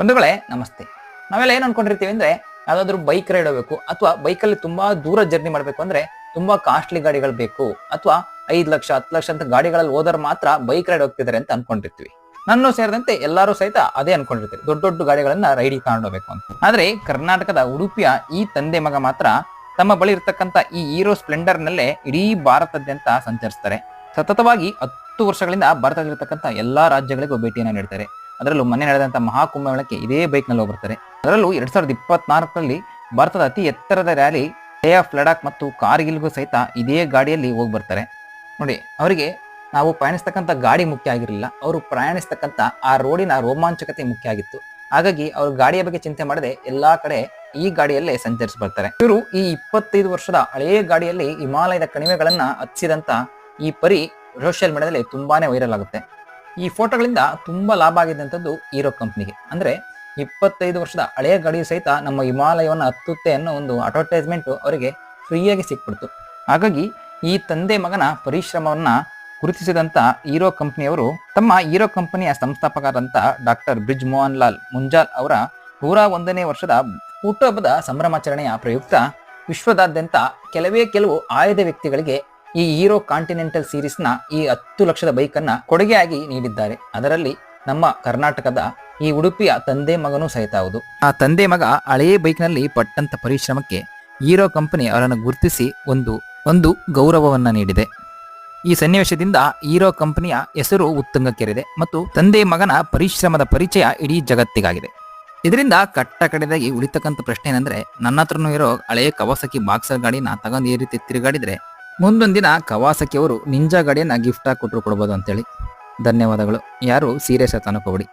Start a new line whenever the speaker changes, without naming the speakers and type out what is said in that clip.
ಬಂಧುಗಳೇ ನಮಸ್ತೆ. ನಾವೆಲ್ಲ ಏನ್ ಅನ್ಕೊಂಡಿರ್ತೀವಿ ಅಂದ್ರೆ ಯಾವ್ದಾದ್ರು ಬೈಕ್ ರೈಡ್ ಹೋಗ್ಬೇಕು ಅಥವಾ ಬೈಕಲ್ಲಿ ತುಂಬಾ ದೂರ ಜರ್ನಿ ಮಾಡ್ಬೇಕು ಅಂದ್ರೆ ತುಂಬಾ ಕಾಸ್ಟ್ಲಿ ಗಾಡಿಗಳು ಬೇಕು, ಅಥವಾ 5 ಲಕ್ಷ 10 ಲಕ್ಷ ಅಂತ ಗಾಡಿಗಳಲ್ಲಿ ಹೋದ್ರೆ ಮಾತ್ರ ಬೈಕ್ ರೈಡ್ ಹೋಗ್ತಿದ್ದಾರೆ ಅಂತ ಅನ್ಕೊಂಡಿರ್ತೀವಿ. ನನ್ನ ಸೇರಿದಂತೆ ಎಲ್ಲರೂ ಸಹಿತ ಅದೇ ಅನ್ಕೊಂಡಿರ್ತೀವಿ, ದೊಡ್ಡ ದೊಡ್ಡ ಗಾಡಿಗಳನ್ನ ರೈಡಿಗೆ ತಗೊಂಡೋಗ್ಬೇಕು ಅಂತ. ಆದ್ರೆ ಕರ್ನಾಟಕದ ಉಡುಪಿಯ ಈ ತಂದೆ ಮಗ ಮಾತ್ರ ತಮ್ಮ ಬಳಿ ಇರ್ತಕ್ಕಂಥ ಈ ಹೀರೋ ಸ್ಪ್ಲೆಂಡರ್ ನಲ್ಲೇ ಇಡೀ ಭಾರತದಾದ್ಯಂತ ಸಂಚರಿಸ್ತಾರೆ. ಸತತವಾಗಿ 10 ವರ್ಷಗಳಿಂದ ಭಾರತದಲ್ಲಿರ್ತಕ್ಕಂಥ ಎಲ್ಲಾ ರಾಜ್ಯಗಳಿಗೂ ಭೇಟಿಯನ್ನು ನೀಡ್ತಾರೆ. ಅದರಲ್ಲೂ ಮೊನ್ನೆ ನಡೆದಂತ ಮಹಾಕುಂಭಮೇಳಕ್ಕೆ ಇದೇ ಬೈಕ್ ನಲ್ಲಿ ಹೋಗ್ಬರ್ತಾರೆ. ಅದರಲ್ಲೂ 2024ರಲ್ಲಿ ಭಾರತದ ಅತಿ ಎತ್ತರದ ರ್ಯಾಲಿ ಲೇ ಆಫ್ ಲಡಾಖ್ ಮತ್ತು ಕಾರ್ಗಿಲ್ಗೂ ಸಹಿತ ಇದೇ ಗಾಡಿಯಲ್ಲಿ ಹೋಗಿ ಬರ್ತಾರೆ. ನೋಡಿ, ಅವರಿಗೆ ನಾವು ಪ್ರಯಾಣಿಸ್ತಕ್ಕಂಥ ಗಾಡಿ ಮುಖ್ಯ ಆಗಿರಲಿಲ್ಲ, ಅವರು ಪ್ರಯಾಣಿಸ್ತಕ್ಕಂಥ ಆ ರೋಡಿನ ರೋಮಾಂಚಕತೆ ಮುಖ್ಯ ಆಗಿತ್ತು. ಹಾಗಾಗಿ ಅವರು ಗಾಡಿಯ ಬಗ್ಗೆ ಚಿಂತೆ ಮಾಡದೆ ಎಲ್ಲಾ ಕಡೆ ಈ ಗಾಡಿಯಲ್ಲೇ ಸಂಚರಿಸಿ ಬರ್ತಾರೆ. ಇವರು ಈ 25 ವರ್ಷದ ಹಳೆಯ ಗಾಡಿಯಲ್ಲಿ ಹಿಮಾಲಯದ ಕಣಿವೆಗಳನ್ನ ಹಚ್ಚಿದಂತ ಈ ಪರಿ ಸೋಷಿಯಲ್ ಮೀಡಿಯಾದಲ್ಲಿ ತುಂಬಾನೇ ವೈರಲ್ ಆಗುತ್ತೆ. ಈ ಫೋಟೋಗಳಿಂದ ತುಂಬಾ ಲಾಭ ಆಗಿದ್ದಂಥದ್ದು ಹೀರೋ ಕಂಪ್ನಿಗೆ. ಅಂದ್ರೆ 25 ವರ್ಷದ ಹಳೆಯ ಗಾಡಿಯು ಸಹಿತ ನಮ್ಮ ಹಿಮಾಲಯವನ್ನು ಹತ್ತುತ್ತೆ ಅನ್ನೋ ಒಂದು ಅಡ್ವರ್ಟೈಸ್ಮೆಂಟ್ ಅವರಿಗೆ ಫ್ರೀಯಾಗಿ ಸಿಕ್ಬಿಡ್ತು. ಹಾಗಾಗಿ ಈ ತಂದೆ ಮಗನ ಪರಿಶ್ರಮವನ್ನ ಗುರುತಿಸಿದಂತ ಹೀರೋ ಕಂಪನಿಯವರು ತಮ್ಮ ಹೀರೋ ಕಂಪನಿಯ ಸಂಸ್ಥಾಪಕರಾದಂತ ಡಾಕ್ಟರ್ ಬ್ರಿಜ್ ಮೋಹನ್ ಲಾಲ್ ಮುಂಜಾಲ್ ಅವರ 101ನೇ ವರ್ಷದ ಹುಟ್ಟುಹಬ್ಬದ ಸಂಭ್ರಮಾಚರಣೆಯ ಪ್ರಯುಕ್ತ ವಿಶ್ವದಾದ್ಯಂತ ಕೆಲವು ಆಯ್ದ ವ್ಯಕ್ತಿಗಳಿಗೆ ಈ ಹೀರೋ ಕಾಂಟಿನೆಂಟಲ್ ಸೀರೀಸ್ ನ ಈ 10 ಲಕ್ಷದ ಬೈಕ್ ಅನ್ನ ಕೊಡುಗೆಯಾಗಿ ನೀಡಿದ್ದಾರೆ. ಅದರಲ್ಲಿ ನಮ್ಮ ಕರ್ನಾಟಕದ ಈ ಉಡುಪಿಯ ತಂದೆ ಮಗನೂ ಸಹಿತ ಹೌದು. ಆ ತಂದೆ ಮಗ ಹಳೆಯ ಬೈಕ್ ನಲ್ಲಿ ಪಟ್ಟಂತ ಪರಿಶ್ರಮಕ್ಕೆ ಹೀರೋ ಕಂಪನಿ ಅವರನ್ನು ಗುರುತಿಸಿ ಒಂದು ಗೌರವವನ್ನ ನೀಡಿದೆ. ಈ ಸನ್ನಿವೇಶದಿಂದ ಹೀರೋ ಕಂಪನಿಯ ಹೆಸರು ಉತ್ತುಂಗಕ್ಕೇರಿದೆ ಮತ್ತು ತಂದೆ ಮಗನ ಪರಿಶ್ರಮದ ಪರಿಚಯ ಇಡೀ ಜಗತ್ತಿಗಾಗಿದೆ. ಇದರಿಂದ ಕಟ್ಟ ಕಡೆದಾಗಿ ಉಳಿತಕ್ಕಂಥ ಪ್ರಶ್ನೆ ಏನಂದ್ರೆ, ನನ್ನ ಹತ್ರನೂ ಇರೋ ಹಳೆಯ ಕವಾಸಕಿ ಬಾಕ್ಸರ್ ಗಾಡಿನ ತಗೊಂಡು ಈ ರೀತಿ ತಿರುಗಾಡಿದ್ರೆ ಮುಂದೊಂದು ದಿನ ಕವಾಸಕಿ ಅವರು ನಿಂಜಾ ಗಾಡಿಯನ್ನ ಗಿಫ್ಟ್ ಆಗಿ ಕೊಟ್ಟರು ಕೊಡ್ಬೋದು ಅಂತೇಳಿ. ಧನ್ಯವಾದಗಳು. ಯಾರು ಸೀರಿಯಸ್ ಆಗಿ ಅನ್ಕೋಬೇಡಿ.